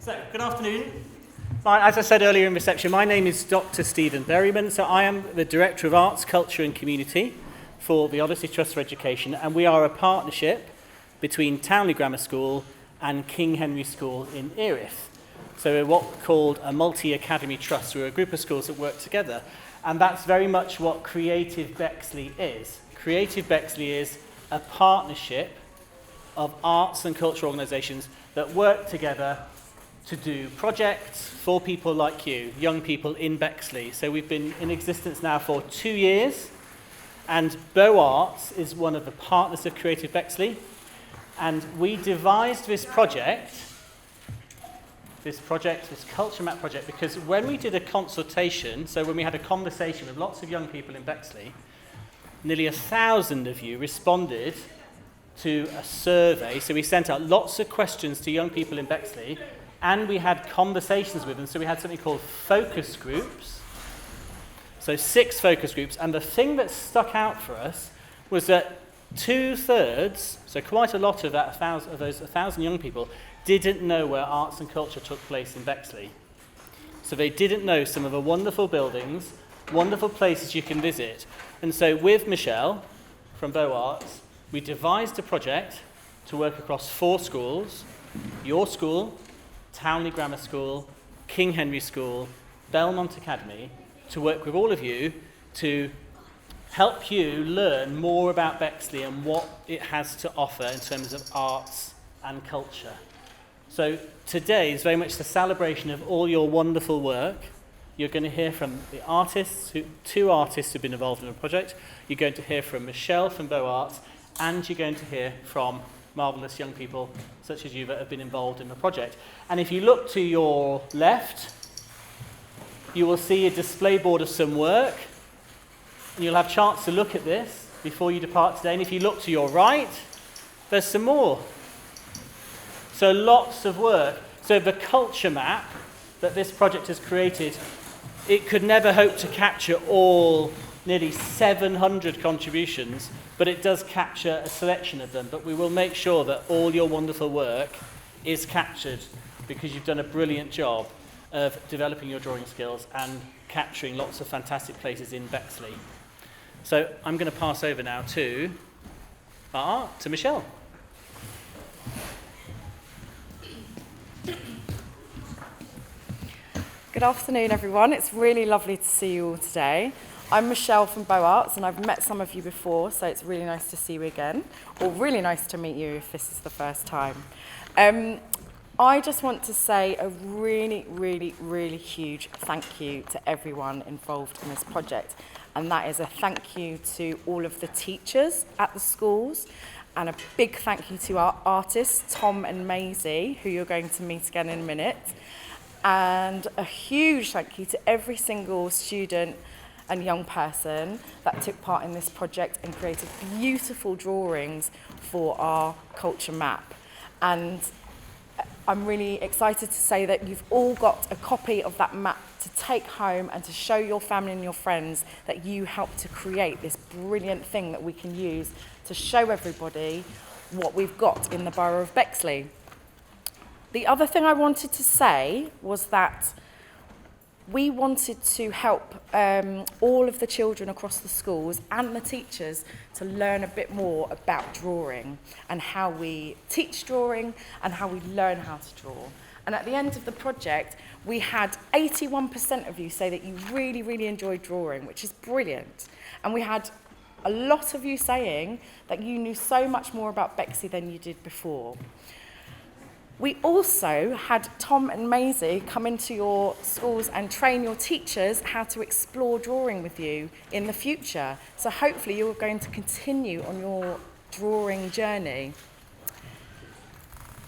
So, good afternoon. As I said earlier in reception, my name is Dr. Stephen Berryman. So I am the Director of Arts, Culture and Community for the Odyssey Trust for Education, and we are a partnership between Townley Grammar School and King Henry School in Erith. So we're what we called a multi-academy trust. We're a group of schools that work together, and that's very much what Creative Bexley is. Creative Bexley is a partnership of arts and cultural organisations that work together to do projects for people like you, young people in Bexley. So we've been in existence now for 2 years, and Bow Arts is one of the partners of Creative Bexley, and we devised this culture map project, because when we did a consultation, so when we had a conversation with lots of young people in Bexley, nearly 1,000 of you responded to a survey. So we sent out lots of questions to young people in Bexley, and we had conversations with them. So we had something called focus groups. So 6 focus groups. And the thing that stuck out for us was that 2/3, so quite a lot of that, those 1,000 young people, didn't know where arts and culture took place in Bexley. So they didn't know some of the wonderful buildings, wonderful places you can visit. And so with Michelle from Bow Arts, we devised a project to work across 4 schools: your school, Townley Grammar School, King Henry School, Belmont Academy, to work with all of you to help you learn more about Bexley and what it has to offer in terms of arts and culture. So today is very much the celebration of all your wonderful work. You're going to hear from the artists, 2 artists who've been involved in the project. You're going to hear from Michelle from Bow Arts, and you're going to hear from marvellous young people such as you that have been involved in the project. And if you look to your left, you will see a display board of some work. And you'll have a chance to look at this before you depart today. And if you look to your right, there's some more. So lots of work. So the culture map that this project has created, it could never hope to capture all nearly 700 contributions, but it does capture a selection of them. But we will make sure that all your wonderful work is captured, because you've done a brilliant job of developing your drawing skills and capturing lots of fantastic places in Bexley. So I'm going to pass over now to Michelle. Good afternoon, everyone. It's really lovely to see you all today. I'm Michelle from Bow Arts, and I've met some of you before, so it's really nice to see you again, or really nice to meet you if this is the first time. I just want to say a really, really, really huge thank you to everyone involved in this project, and that is a thank you to all of the teachers at the schools, and a big thank you to our artists, Tom and Maisie, who you're going to meet again in a minute, and a huge thank you to every single student and young person that took part in this project and created beautiful drawings for our culture map. And I'm really excited to say that you've all got a copy of that map to take home and to show your family and your friends that you helped to create this brilliant thing that we can use to show everybody what we've got in the borough of Bexley. The other thing I wanted to say was that we wanted to help all of the children across the schools and the teachers to learn a bit more about drawing and how we teach drawing and how we learn how to draw. And at the end of the project, we had 81% of you say that you really, really enjoyed drawing, which is brilliant. And we had a lot of you saying that you knew so much more about Bexley than you did before. We also had Tom and Maisie come into your schools and train your teachers how to explore drawing with you in the future. So hopefully you're going to continue on your drawing journey.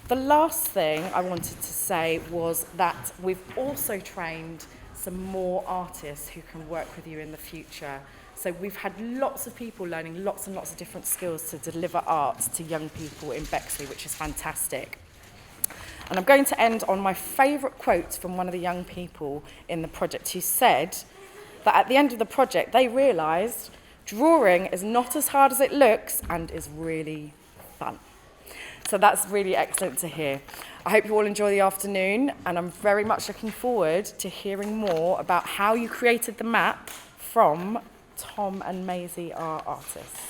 The last thing I wanted to say was that we've also trained some more artists who can work with you in the future. So we've had lots of people learning lots and lots of different skills to deliver art to young people in Bexley, which is fantastic. And I'm going to end on my favourite quote from one of the young people in the project, who said that at the end of the project they realised drawing is not as hard as it looks and is really fun. So that's really excellent to hear. I hope you all enjoy the afternoon, and I'm very much looking forward to hearing more about how you created the map from Tom and Maisie, our artists.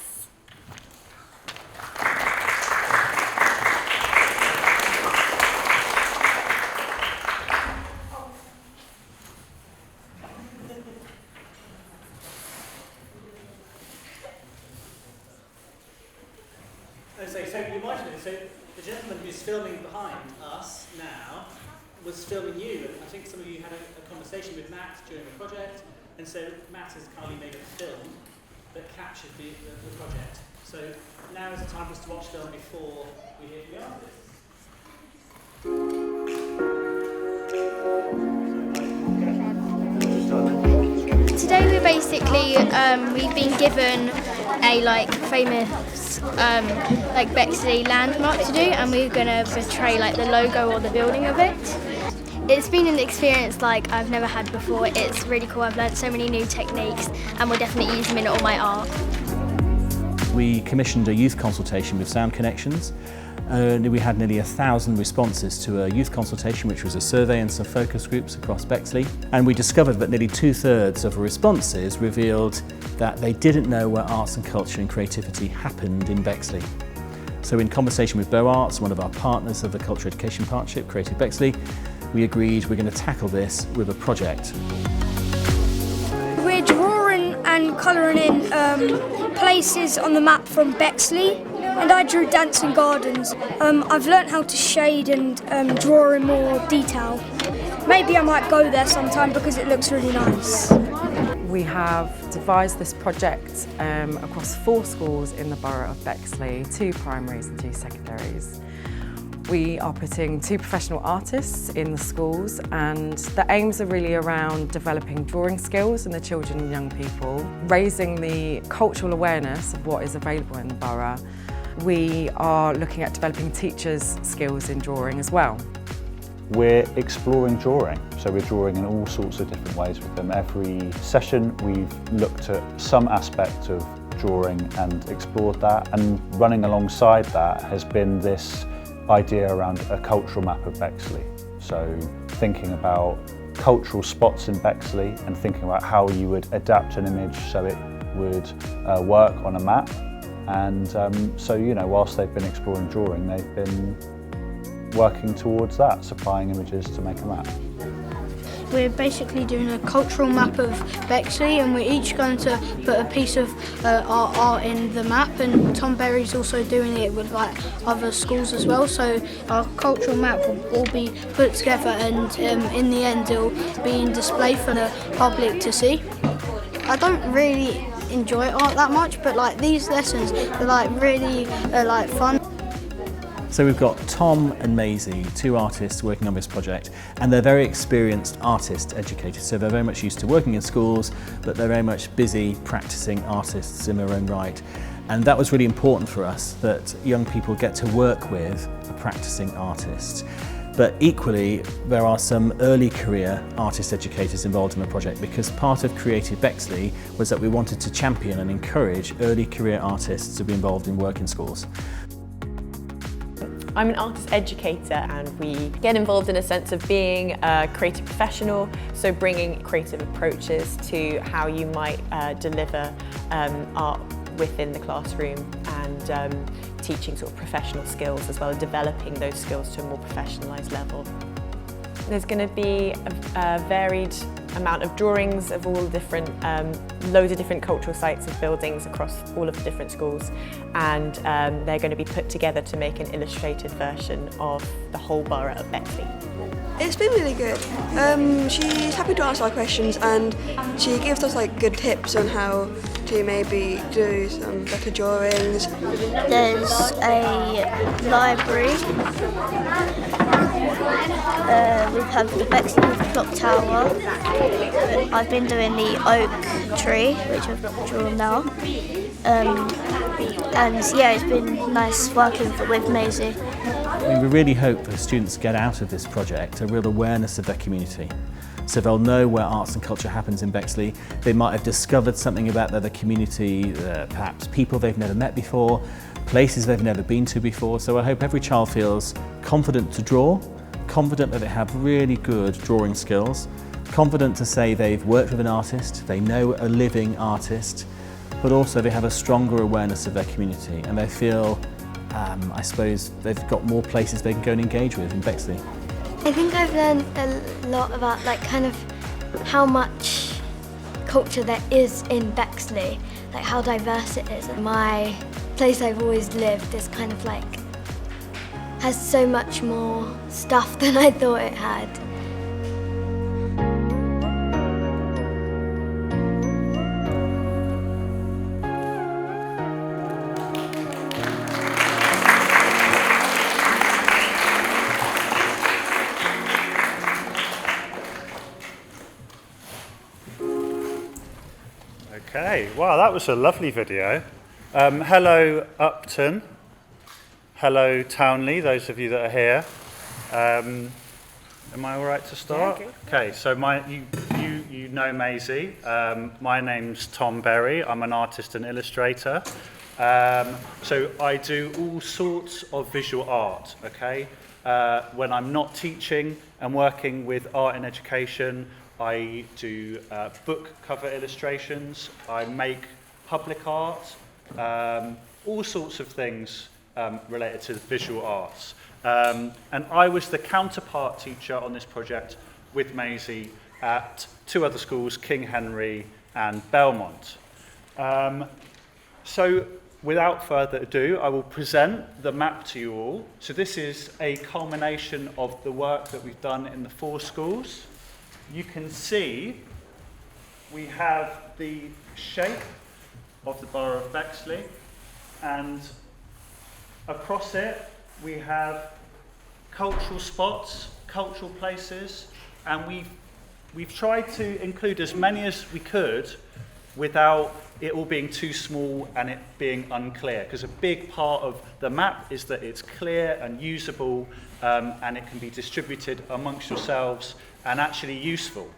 So you might know, so the gentleman who's filming behind us now was filming you. I think some of you had a conversation with Matt during the project, and so Matt has kindly made a film that captured the project. So now is the time for us to watch film before we hear from the artists. Today we're basically, we've been given a famous Bexley landmark to do, and we're going to portray the logo or the building of it. It's been an experience I've never had before. It's really cool. I've learnt so many new techniques, and we'll definitely use them in all my art. We commissioned a youth consultation with Sound Connections. We had nearly 1,000 responses to a youth consultation, which was a survey and some focus groups across Bexley. And we discovered that nearly 2/3 of the responses revealed that they didn't know where arts and culture and creativity happened in Bexley. So in conversation with Bow Arts, one of our partners of the Culture Education Partnership, Creative Bexley, we agreed we're going to tackle this with a project. We're drawing and colouring in places on the map from Bexley, and I drew dancing gardens. I've learnt how to shade and draw in more detail. Maybe I might go there sometime because it looks really nice. We have devised this project across 4 schools in the borough of Bexley, 2 primaries and 2 secondaries. We are putting 2 professional artists in the schools, and the aims are really around developing drawing skills in the children and young people, raising the cultural awareness of what is available in the borough. We are looking at developing teachers' skills in drawing as well. We're exploring drawing, so we're drawing in all sorts of different ways with them. Every session we've looked at some aspect of drawing and explored that, and running alongside that has been this idea around a cultural map of Bexley. So thinking about cultural spots in Bexley and thinking about how you would adapt an image so it would work on a map. And so, whilst they've been exploring drawing, they've been working towards that, supplying images to make a map. We're basically doing a cultural map of Bexley, and we're each going to put a piece of our art in the map, and Tom Berry's also doing it with other schools as well, so our cultural map will all be put together, and in the end it'll be in display for the public to see. I don't really enjoy art that much, but these lessons are really fun. So we've got Tom and Maisie, 2 artists working on this project, and they're very experienced artist educators, so they're very much used to working in schools, but they're very much busy practicing artists in their own right. And that was really important for us, that young people get to work with a practicing artist. But equally, there are some early career artist educators involved in the project, because part of Creative Bexley was that we wanted to champion and encourage early career artists to be involved in work in schools. I'm an artist educator, and we get involved in a sense of being a creative professional, so bringing creative approaches to how you might deliver art within the classroom, and teaching sort of professional skills as well, developing those skills to a more professionalised level. There's going to be a varied amount of drawings of all different, loads of different cultural sites and buildings across all of the different schools, and they're going to be put together to make an illustrated version of the whole borough of Bexley. It's been really good. She's happy to answer our questions, and she gives us good tips on how to maybe do some better drawings. There's a library. We have the Bexley clock tower. I've been doing the oak tree, which I've drawn now. And yeah, it's been nice working with Maisie. We really hope the students get out of this project a real awareness of their community. So they'll know where arts and culture happens in Bexley. They might have discovered something about their community, perhaps people they've never met before, places they've never been to before. So I hope every child feels confident to draw, confident that they have really good drawing skills, confident to say they've worked with an artist, they know a living artist, but also they have a stronger awareness of their community and they feel, I suppose, they've got more places they can go and engage with in Bexley. I think I've learned a lot about like kind of how much culture there is in Bexley, like how diverse it is. My place I've always lived is kind of like has so much more stuff than I thought it had. Okay, wow, that was a lovely video. Hello, Upton. Hello, Townley, those of you that are here. Am I all right to start? Yeah, okay, so you know Maisie. My name's Tom Berry. I'm an artist and illustrator. So I do all sorts of visual art, okay? When I'm not teaching and working with art in education, I do book cover illustrations, I make public art, all sorts of things related to the visual arts. And I was the counterpart teacher on this project with Maisie at two other schools, King Henry and Belmont. So without further ado, I will present the map to you all. So this is a culmination of the work that we've done in the 4 schools. You can see we have the shape of the borough of Bexley, and across it we have cultural spots, cultural places, and we've tried to include as many as we could without it all being too small and it being unclear, because a big part of the map is that it's clear and usable, and it can be distributed amongst yourselves and actually useful.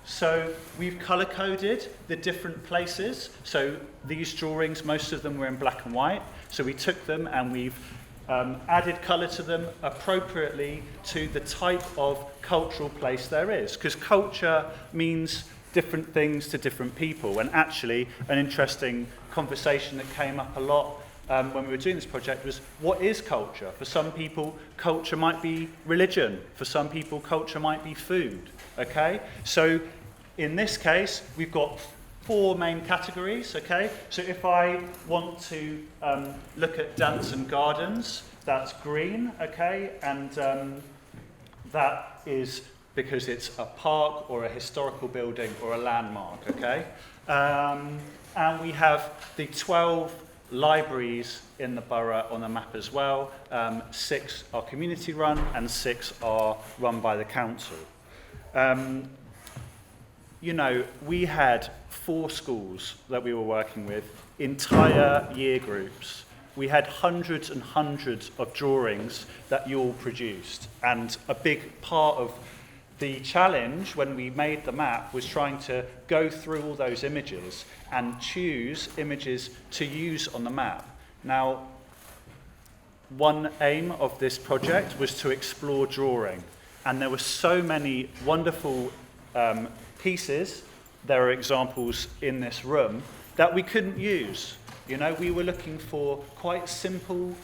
So we've colour-coded the different places. So these drawings, most of them were in black and white. So we took them and we've added colour to them appropriately to the type of cultural place there is. Because culture means different things to different people. And actually, an interesting conversation that came up a lot when we were doing this project was, what is culture? For some people, culture might be religion. For some people, culture might be food. Okay? So in this case, we've got 4 main categories. Okay? So if I want to look at dance and gardens, that's green. Okay? And that is because it's a park or a historical building or a landmark. Okay? And we have the 12 libraries in the borough on the map as well. 6 are community run and 6 are run by the council. You know, we had 4 schools that we were working with, entire year groups. We had hundreds and hundreds of drawings that you all produced, and a big part of the challenge when we made the map was trying to go through all those images and choose images to use on the map. Now, one aim of this project was to explore drawing, and there were so many wonderful pieces, there are examples in this room, that we couldn't use. You know, we were looking for quite simple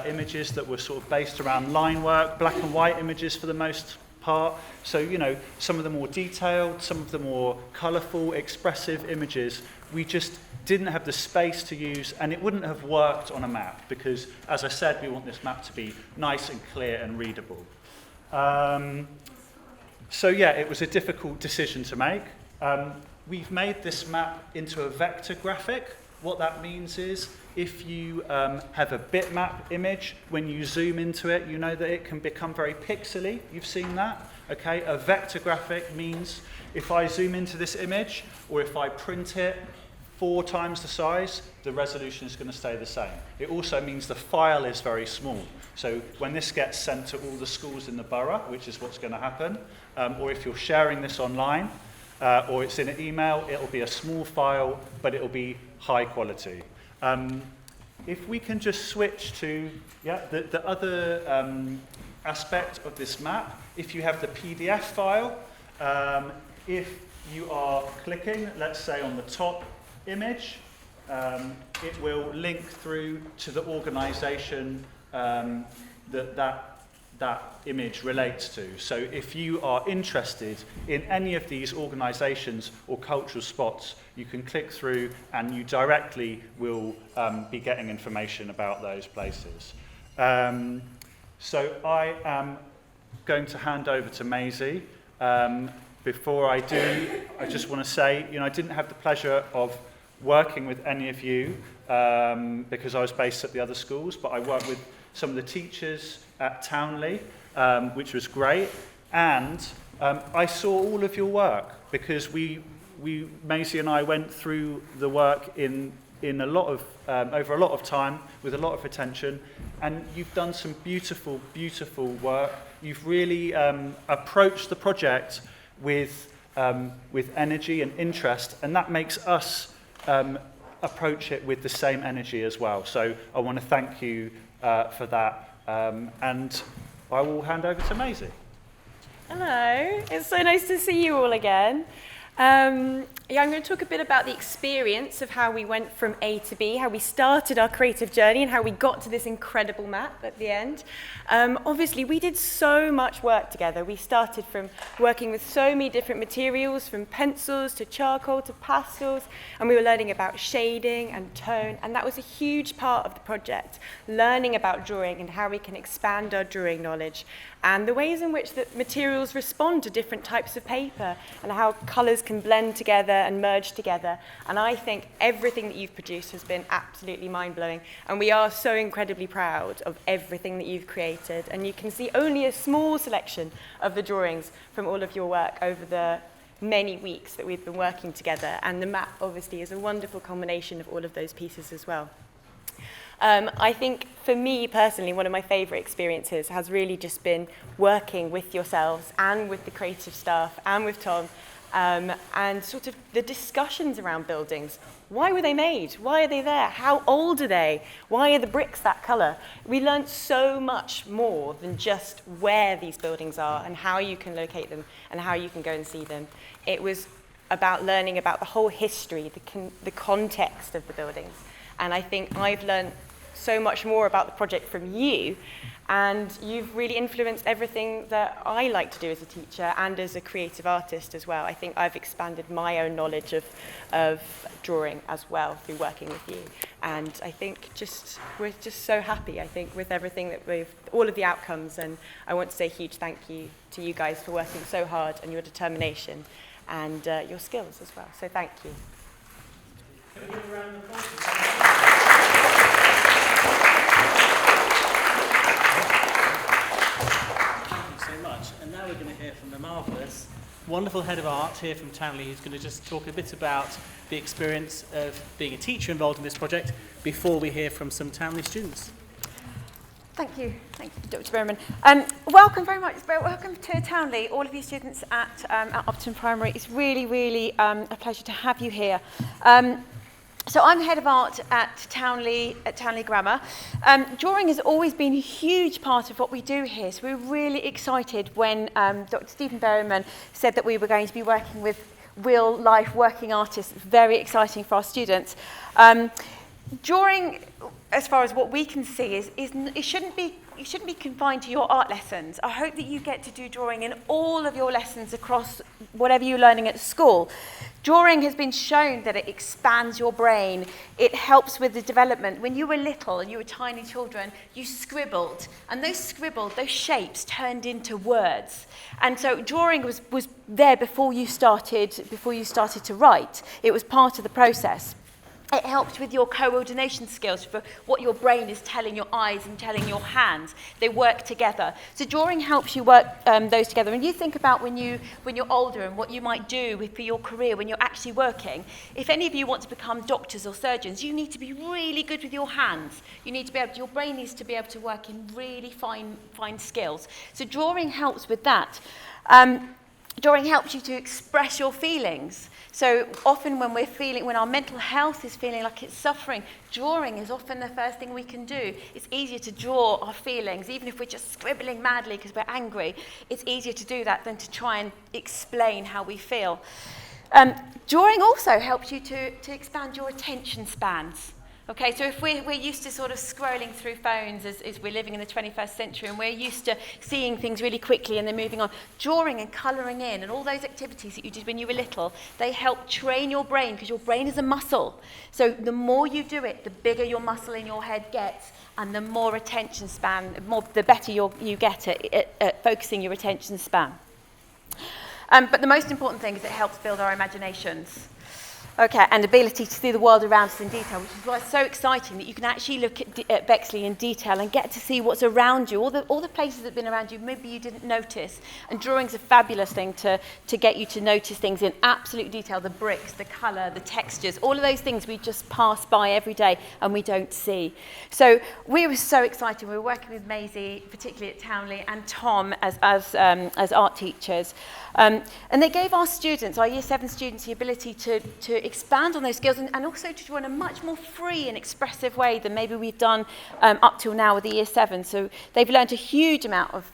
images that were sort of based around line work, black and white images for the most part. So, you know, some of the more detailed, some of the more colourful, expressive images, we just didn't have the space to use, and it wouldn't have worked on a map because, as I said, we want this map to be nice and clear and readable. So yeah, it was a difficult decision to make. We've made this map into a vector graphic. What that means is if you have a bitmap image, when you zoom into it, you know that it can become very pixely. You've seen that? Okay, a vector graphic means if I zoom into this image, or if I print it 4 times the size, the resolution is going to stay the same. It also means the file is very small. So when this gets sent to all the schools in the borough, which is what's going to happen, or if you're sharing this online, or it's in an email, it'll be a small file, but it'll be high quality. if we can just switch to the other aspect of this map, if you have the PDF file, if you are clicking, let's say on the top image, it will link through to the organisation that image relates to. So if you are interested in any of these organisations or cultural spots, you can click through and you directly will be getting information about those places. So I am going to hand over to Maisie. Before I do, I just want to say, I didn't have the pleasure of working with any of you because I was based at the other schools, but I worked with some of the teachers at Townley, which was great, and I saw all of your work because Maisie and I went through the work in a lot of over a lot of time with a lot of attention, and you've done some beautiful, beautiful work. You've really approached the project with energy and interest, and that makes us approach it with the same energy as well. So I want to thank you for that, and I will hand over to Maisie. Hello, it's so nice to see you all again. I'm going to talk a bit about the experience of how we went from A to B, how we started our creative journey and how we got to this incredible map at the end. Obviously, we did so much work together. We started from working with so many different materials, from pencils to charcoal to pastels, and we were learning about shading and tone, and that was a huge part of the project, learning about drawing and how we can expand our drawing knowledge, and the ways in which the materials respond to different types of paper, and how colours can blend together and merge together. And I think everything that you've produced has been absolutely mind-blowing, and we are so incredibly proud of everything that you've created. And you can see only a small selection of the drawings from all of your work over the many weeks that we've been working together, and the map obviously is a wonderful combination of all of those pieces as well. I think for me personally, one of my favourite experiences has really just been working with yourselves and with the creative staff and with Tom, and sort of the discussions around buildings. Why were they made? Why are they there? How old are they? Why are the bricks that colour? We learned so much more than just where these buildings are and how you can locate them and how you can go and see them. It was about learning about the whole history, the context of the buildings. And I think I've learned so much more about the project from you, and you've really influenced everything that I like to do as a teacher and as a creative artist as well. I think I've expanded my own knowledge of drawing as well through working with you. And I think we're just so happy, I think, with everything that all of the outcomes. And I want to say a huge thank you to you guys for working so hard and your determination and your skills as well. So thank you. Can we give a round of applause? Thank you so much. And now we're going to hear from the marvellous, wonderful head of art here from Townley, who's going to just talk a bit about the experience of being a teacher involved in this project before we hear from some Townley students. Thank you, Dr. Berman. Welcome very much. Welcome to Townley, all of you students at Upton Primary. It's really, really a pleasure to have you here. So I'm head of art at Townley Grammar. Drawing has always been a huge part of what we do here, so we're really excited when Dr. Stephen Berryman said that we were going to be working with real-life working artists. It's very exciting for our students. Drawing, as far as what we can see, it shouldn't be confined to your art lessons. I hope that you get to do drawing in all of your lessons across whatever you're learning at school. Drawing has been shown that it expands your brain. It helps with the development. When you were little and you were tiny children, you scribbled, and those shapes turned into words. And so drawing was there before you started to write. It was part of the process. It helps with your coordination skills for what your brain is telling your eyes and telling your hands. They work together. So drawing helps you work those together. And you think about when you're older and what you might do for your career when you're actually working. If any of you want to become doctors or surgeons, you need to be really good with your hands. Your brain needs to be able to work in really fine skills. So drawing helps with that. Drawing helps you to express your feelings. So often when our mental health is feeling like it's suffering, drawing is often the first thing we can do. It's easier to draw our feelings, even if we're just scribbling madly because we're angry. It's easier to do that than to try and explain how we feel. Drawing also helps you to expand your attention spans. Okay, so if we're used to sort of scrolling through phones as we're living in the 21st century, and we're used to seeing things really quickly and then moving on, drawing and colouring in and all those activities that you did when you were little, they help train your brain, because your brain is a muscle. So the more you do it, the bigger your muscle in your head gets, and the more attention span, the better you get at focusing your attention span. But the most important thing is it helps build our imaginations. Okay, and ability to see the world around us in detail, which is why it's so exciting that you can actually look at Bexley in detail and get to see what's around you, all the places that have been around you maybe you didn't notice. And drawing's a fabulous thing to get you to notice things in absolute detail, the bricks, the colour, the textures, all of those things we just pass by every day and we don't see. So we were so excited. We were working with Maisie, particularly at Townley, and Tom as art teachers. And they gave our students, our Year 7 students, the ability to expand on those skills and also to draw in a much more free and expressive way than maybe we've done up till now with the Year 7. So they've learned a huge amount of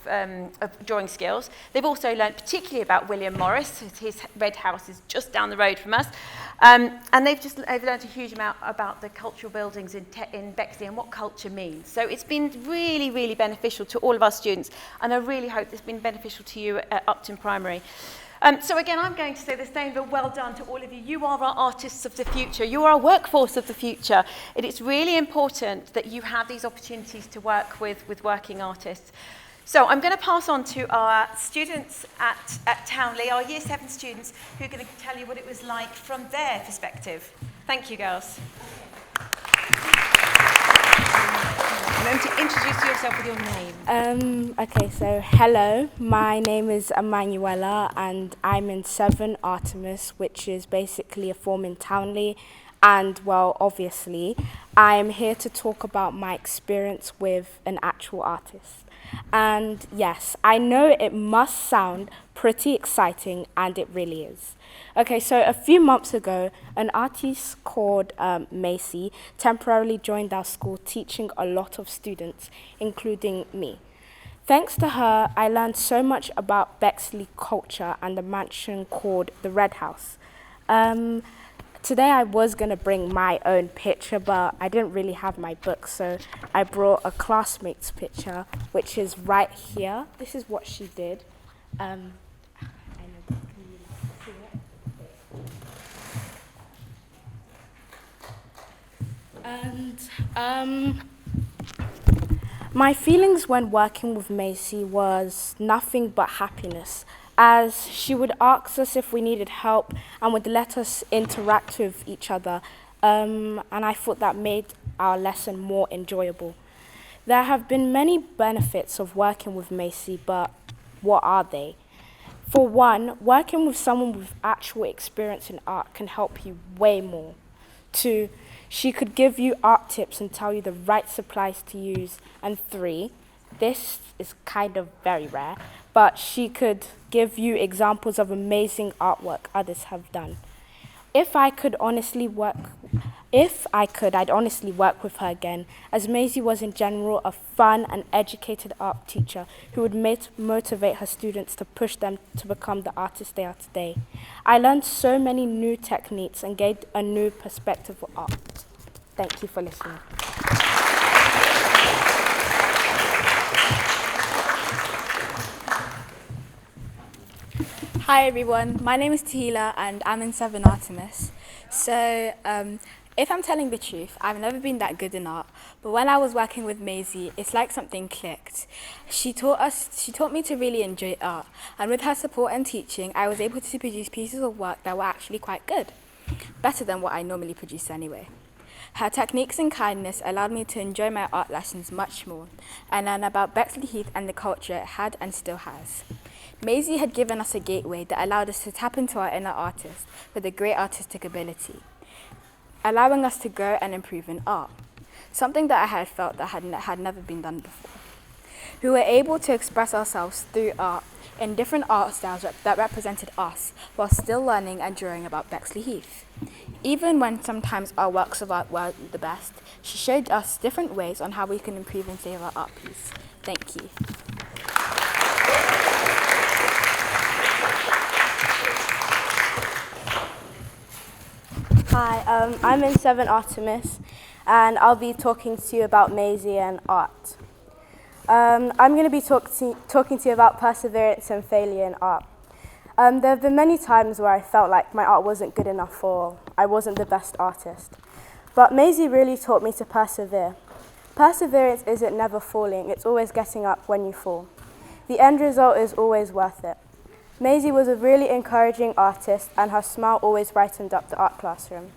drawing skills. They've also learned particularly about William Morris. His red house is just down the road from us. And they've learned a huge amount about the cultural buildings in Bexley and what culture means. So it's been really, really beneficial to all of our students, and I really hope it's been beneficial to you at Upton Primary. So again, I'm going to say the same, but well done to all of you. You are our artists of the future. You are our workforce of the future. It is really important that you have these opportunities to work with working artists. So I'm going to pass on to our students at Townley, our Year 7 students, who are going to tell you what it was like from their perspective. Thank you, girls. And to introduce yourself with your name. Okay, so hello, my name is Emanuela and I'm in 7 Artemis, which is basically a form in Townley. And, well, obviously, I'm here to talk about my experience with an actual artist. And yes, I know it must sound pretty exciting, and it really is. Okay, so a few months ago, an artist called Macy temporarily joined our school, teaching a lot of students, including me. Thanks to her, I learned so much about Bexley culture and the mansion called the Red House. Today I was going to bring my own picture, but I didn't really have my book, so I brought a classmate's picture, which is right here. This is what she did. I know, can you see it? And my feelings when working with Macy was nothing but happiness, as she would ask us if we needed help and would let us interact with each other, and I thought that made our lesson more enjoyable. There have been many benefits of working with Macy, but what are they? For one, working with someone with actual experience in art can help you way more. 2, she could give you art tips and tell you the right supplies to use. And 3, this is kind of very rare, but she could give you examples of amazing artwork others have done. If I could, I'd honestly work with her again, as Maisie was in general a fun and educated art teacher who would motivate her students to push them to become the artists they are today. I learned so many new techniques and gained a new perspective of art. Thank you for listening. Hi everyone, my name is Tahila and I'm in 7 Artemis. So if I'm telling the truth, I've never been that good in art, but when I was working with Maisie, it's like something clicked. She taught me to really enjoy art, and with her support and teaching, I was able to produce pieces of work that were actually quite good, better than what I normally produce anyway. Her techniques and kindness allowed me to enjoy my art lessons much more and learn about Bexley Heath and the culture it had and still has. Maisie had given us a gateway that allowed us to tap into our inner artist with a great artistic ability, allowing us to grow and improve in art, something that I had felt that had never been done before. We were able to express ourselves through art in different art styles that represented us while still learning and drawing about Bexley Heath. Even when sometimes our works of art weren't the best, she showed us different ways on how we can improve and save our art piece. Thank you. Hi, I'm in 7 Artemis, and I'll be talking to you about Maisie and art. I'm going to be talking to you about perseverance and failure in art. There have been many times where I felt like my art wasn't good enough or I wasn't the best artist. But Maisie really taught me to persevere. Perseverance isn't never falling, it's always getting up when you fall. The end result is always worth it. Maisie was a really encouraging artist, and her smile always brightened up the art classroom.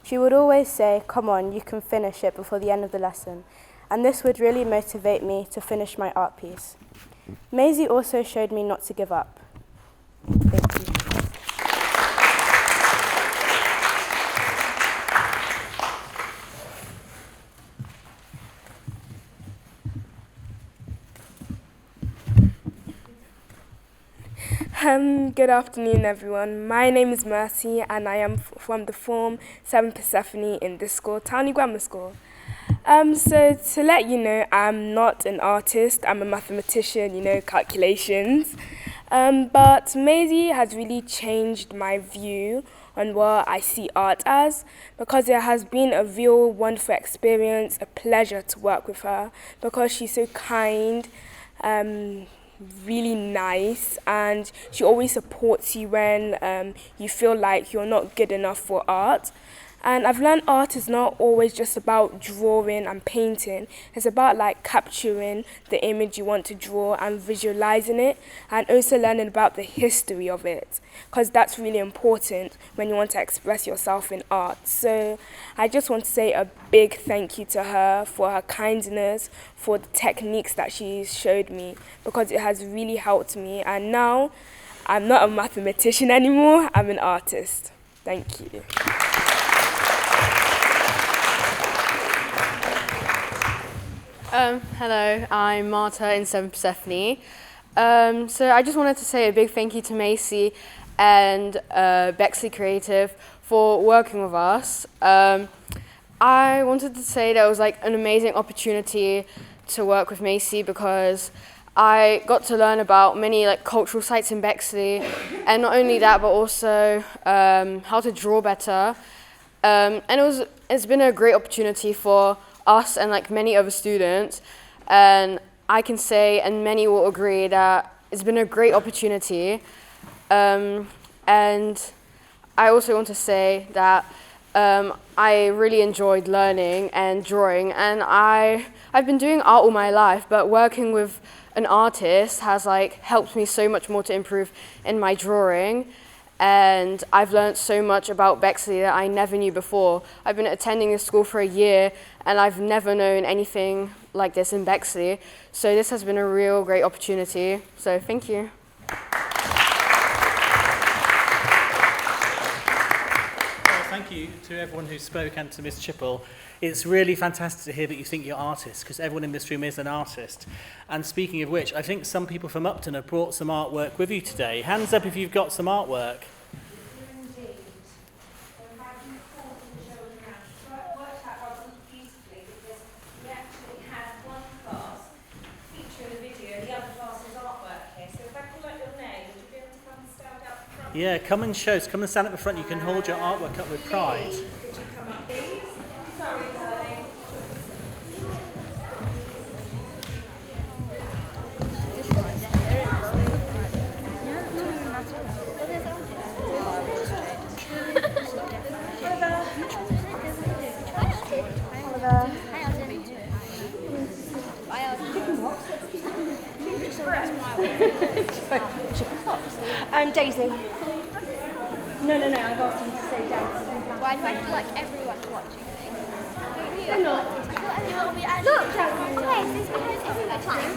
She would always say, "Come on, you can finish it before the end of the lesson," and this would really motivate me to finish my art piece. Maisie also showed me not to give up. Thank you. Good afternoon, everyone. My name is Mercy, and I am from the Form 7 Persephone in this school, Townley Grammar School. So to let you know, I'm not an artist. I'm a mathematician, calculations. But Maisie has really changed my view on what I see art as, because it has been a real wonderful experience, a pleasure to work with her, because she's so kind, really nice, and she always supports you when you feel like you're not good enough for art. And I've learned art is not always just about drawing and painting. It's about capturing the image you want to draw and visualizing it, and also learning about the history of it, because that's really important when you want to express yourself in art. So I just want to say a big thank you to her for her kindness, for the techniques that she showed me, because it has really helped me. And now I'm not a mathematician anymore, I'm an artist. Thank you. Hello, I'm Marta in 7 Persephone. So I just wanted to say a big thank you to Macy and Bexley Creative for working with us. I wanted to say that it was an amazing opportunity to work with Macy, because I got to learn about many cultural sites in Bexley, and not only that, but also how to draw better. And it's been a great opportunity for us and many other students, and I can say, and many will agree, that it's been a great opportunity. And I also want to say that I really enjoyed learning and drawing, and I've been doing art all my life, but working with an artist has helped me so much more to improve in my drawing. And I've learned so much about Bexley that I never knew before. I've been attending this school for a year, and I've never known anything like this in Bexley. So this has been a real great opportunity. So thank you. Well, thank you to everyone who spoke and to Miss Chippell. It's really fantastic to hear that you think you're artists, because everyone in this room is an artist. And speaking of which, I think some people from Upton have brought some artwork with you today. Hands up if you've got some artwork. Yeah, come and show. Come and stand at the front. You can hold your artwork up with pride. Daisy. No, I've asked him to stay down. Why do I feel like everyone's watching me? They're not. Look, okay, this is because everyone's watching.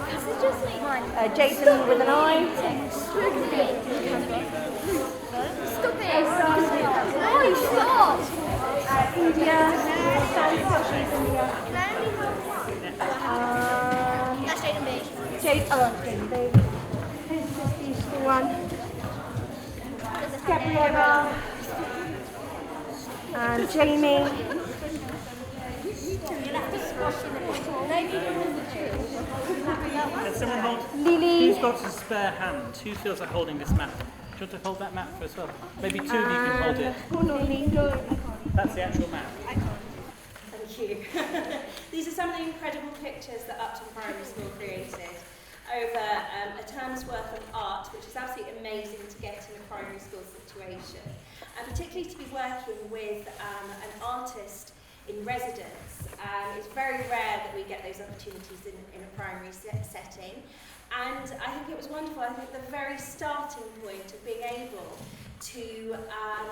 This is just mine. Jason with an eye. Stop it! Oh, stop! India. India. That's Jaden B. One. Gabriella. And Jamie. Can someone hold? Lily. Who's got a spare hand? Who feels like holding this map? Do you want to hold that map for as well? Maybe two of you can hold it. That's the actual map. Thank you. These are some of the incredible pictures that Upton Primary School created over a term's worth of art, which is absolutely amazing to get in a primary school situation. And particularly to be working with an artist in residence. It's very rare that we get those opportunities in a primary setting. And I think it was wonderful. I think the very starting point of being able to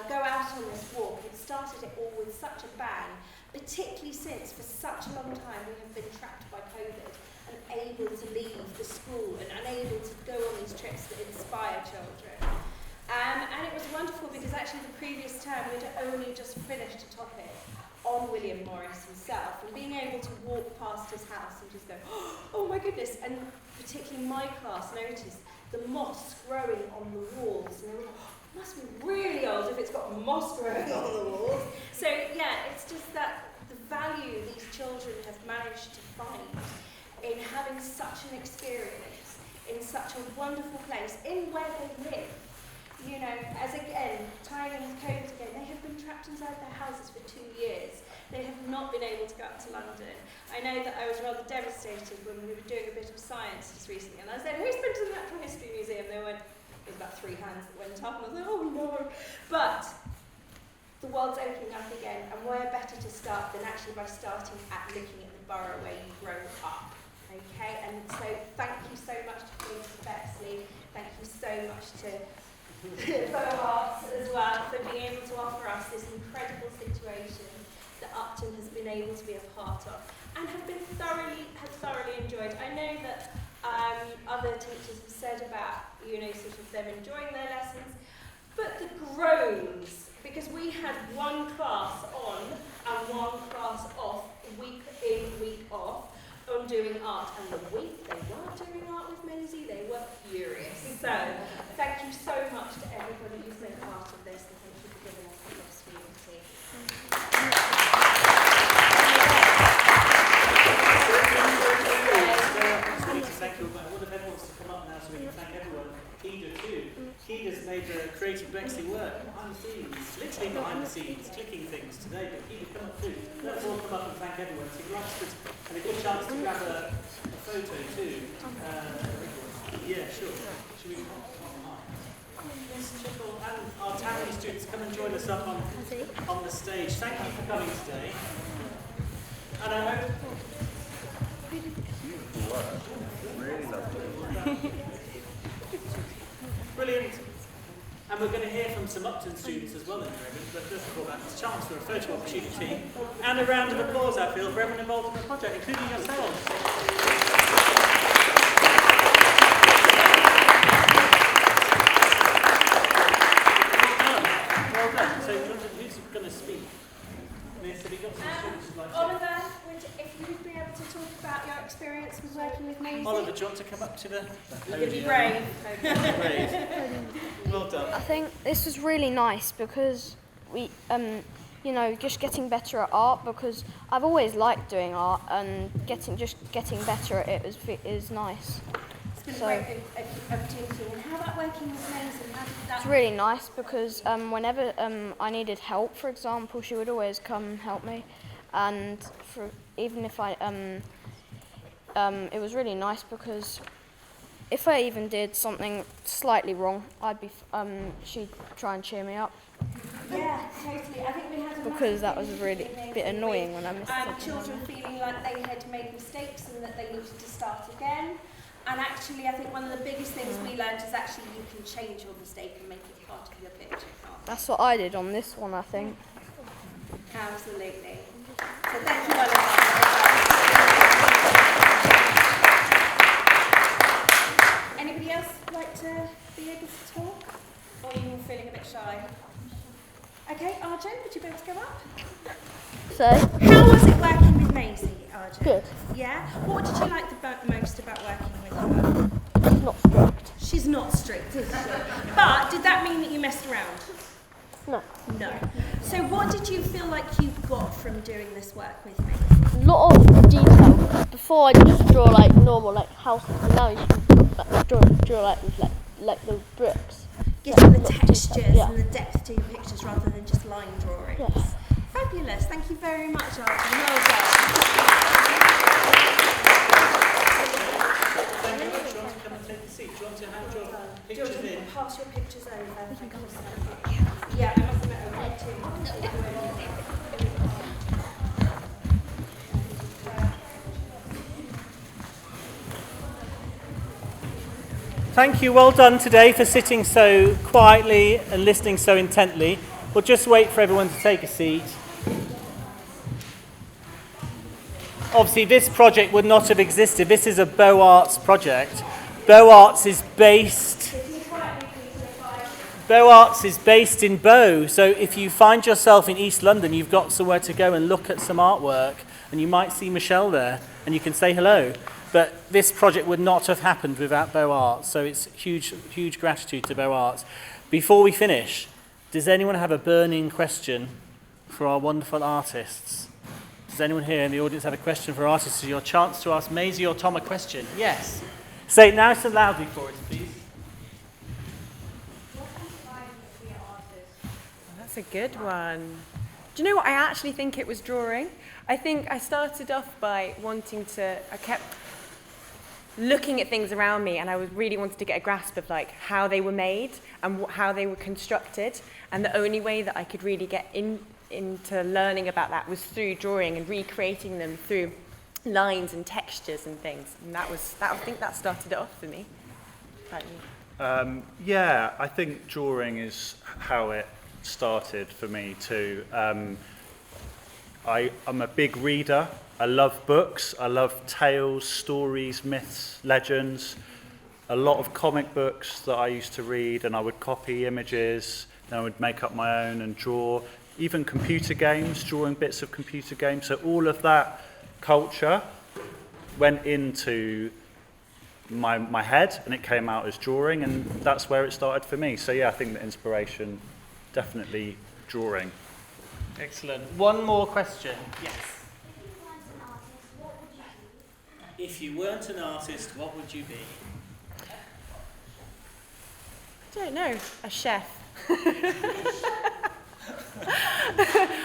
go out on this walk, it started it all with such a bang, particularly since for such a long time we have been trapped by COVID and able to leave the school and unable to go on these trips that inspire children. And it was wonderful because actually the previous term we'd only just finished a topic on William Morris himself, and being able to walk past his house and just go, oh my goodness, and particularly my class noticed the moss growing on the walls, and they were like, it must be really old if it's got moss growing on the walls. So yeah, it's just that the value these children have managed to find in having such an experience in such a wonderful place, in where they live. You know, as again, tying in with COVID again, they have been trapped inside their houses for 2 years. They have not been able to go up to London. I know that I was rather devastated when we were doing a bit of science just recently, and I said, who's been to the Natural History Museum? They went, it was about 3 hands that went up, and I was like, oh no. But the world's opening up again, and where better to start than actually by starting at looking at the borough where you grow up. Okay, and so thank you so much to Queen's Bexley. Thank you so much to Arts as well for being able to offer us this incredible situation that Upton has been able to be a part of and have thoroughly enjoyed. I know that other teachers have said about, you know, sort of them enjoying their lessons, but the groans, because we had one class on and one class off, week in, week off, on doing art, and the week they weren't doing art with Maisie, they were furious. So, thank you so much to everybody who's been part of this, and thank you for giving us the opportunity. Thank you. What if everyone wants to come up now so we can thank everyone? Kida too. Kida's made a creative Bexley work behind the scenes, literally behind the scenes, clicking things today. But Kida, come up too. Let's all come up and thank everyone. So you'd like to, and a good chance to grab a photo too. Yeah, sure. Should we come on? Miss Chippell and our Townley students, come and join us up on the stage. Thank you for coming today. And I hope. Really lovely. Brilliant. And we're going to hear from some Upton students as well in a moment, but first of all, that's a chance for a photo opportunity and a round of applause, I feel, for everyone involved in the project, including yourselves. Well done. So who's going to speak? Miss, have you got some students who'd like to? Oliver, if you would be able to talk about your experience with working with Maisie. Oliver, do you want to come up to the You're going to be brave. Brave. Well done. I think this was really nice because we, you know, just getting better at art, because I've always liked doing art, and getting better at it is nice. It's been a great opportunity. And how about working with Maisie? How did that? It's really nice because whenever I needed help, for example, she would always come help me, and even if I it was really nice because if I even did something slightly wrong, she'd try and cheer me up. Yeah, totally. I think we had a because that was really a bit annoying when I missed something. Children feeling like they had made mistakes and that they needed to start again. And actually, I think one of the biggest things we learned is actually you can change your mistake and make it part of your picture. That's what I did on this one, I think. Absolutely. So thank you, Oliver. Anybody else like to be able to talk? Or are you all feeling a bit shy? Okay, Arjun, would you be able to go up? So, How was it working with Maisie, Arjun? Good. Yeah? What did you like the most about working with her? not strict. She's not strict, is she? But did that mean that you messed around? No. No. So what did you feel like you got from doing this work with me? A lot of detail. Before I just draw like normal like houses, and now you can like, draw like with like the bricks. Getting like, the textures yeah. and the depth to your pictures rather than just line drawings. Yes. Fabulous. Thank you very much, Arjun. Well done. Thank you. Do you want to come and take a seat? Do you want to hand your pictures Do you in? want to pass your pictures over? Yeah, I must admit, I like to. Thank you, well done today for sitting so quietly and listening so intently. We'll just wait for everyone to take a seat. Obviously, this project would not have existed. This is a Beau Arts project. Beau Arts is based in Bow, so if you find yourself in East London, you've got somewhere to go and look at some artwork, and you might see Michelle there, and you can say hello. But this project would not have happened without Beau Arts, so it's huge gratitude to Beau Arts. Before we finish, does anyone have a burning question for our wonderful artists? Does anyone here in the audience have a question for artists? It's your chance to ask Maisie or Tom a question. Yes. Say it nice and loudly for us, please. That's a good one. Do you know what? I actually think it was drawing. I think I started off by I kept looking at things around me, and I really wanted to get a grasp of like how they were made and how they were constructed. And the only way that I could really get into learning about that was through drawing and recreating them through lines and textures and things. And I think that started it off for me. Yeah, I think drawing is how it started for me too. I'm a big reader. I love books. I love tales, stories, myths, legends. A lot of comic books that I used to read, and I would copy images, then I would make up my own and draw. Even computer games, drawing bits of computer games. So all of that culture went into my head, and it came out as drawing, and that's where it started for me. So yeah, I think the inspiration, definitely drawing. Excellent. One more question. Yes. If you weren't an artist, what would you be? I don't know. A chef.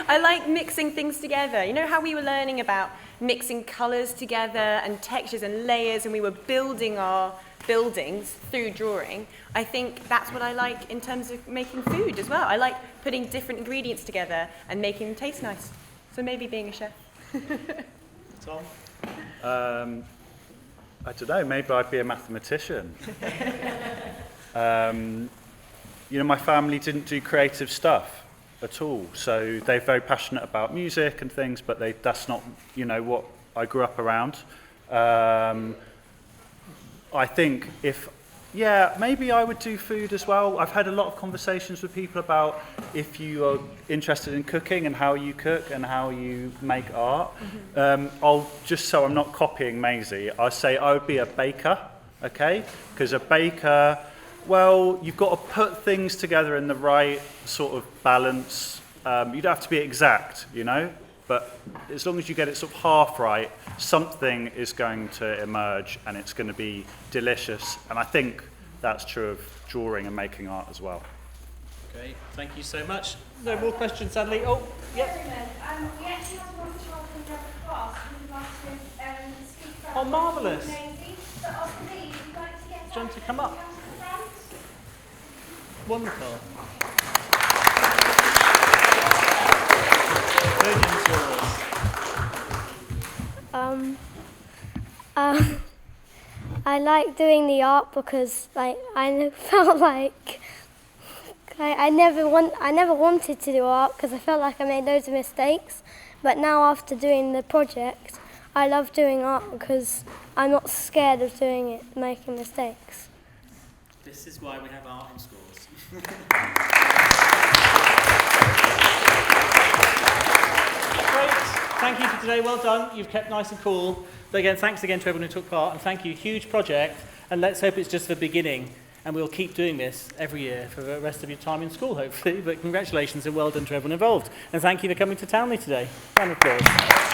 I like mixing things together. You know how we were learning about mixing colours together and textures and layers, and we were building our buildings through drawing? I think that's what I like in terms of making food as well. I like putting different ingredients together and making them taste nice. So maybe being a chef. Tom? I don't know, maybe I'd be a mathematician. You know, my family didn't do creative stuff at all, so they're very passionate about music and things, but that's not, you know, what I grew up around. I think maybe I would do food as well. I've had a lot of conversations with people about if you are interested in cooking and how you cook and how you make art. I'll just, so I'm not copying Maisie, I'll say I would be a baker, okay? Because a baker, well, you've got to put things together in the right sort of balance. You don't have to be exact, you know? But as long as you get it sort of half right, something is going to emerge and it's going to be delicious. And I think that's true of drawing and making art as well. Okay, thank you so much. No more questions, sadly. Oh, yeah. We actually have one child from the other class who would like to speak about. Oh, marvellous. So after me, you'd like to get. Do you want to come up? Wonderful. I like doing the art because like I felt like I never wanted to do art because I felt like I made loads of mistakes. But now after doing the project, I love doing art because I'm not scared of doing it, making mistakes. This is why we have art in schools. Great. Thank you for today. Well done. You've kept nice and cool. But again, thanks again to everyone who took part. And thank you. Huge project. And let's hope it's just the beginning. And we'll keep doing this every year for the rest of your time in school, hopefully. But congratulations and well done to everyone involved. And thank you for coming to Townley today. Round of applause.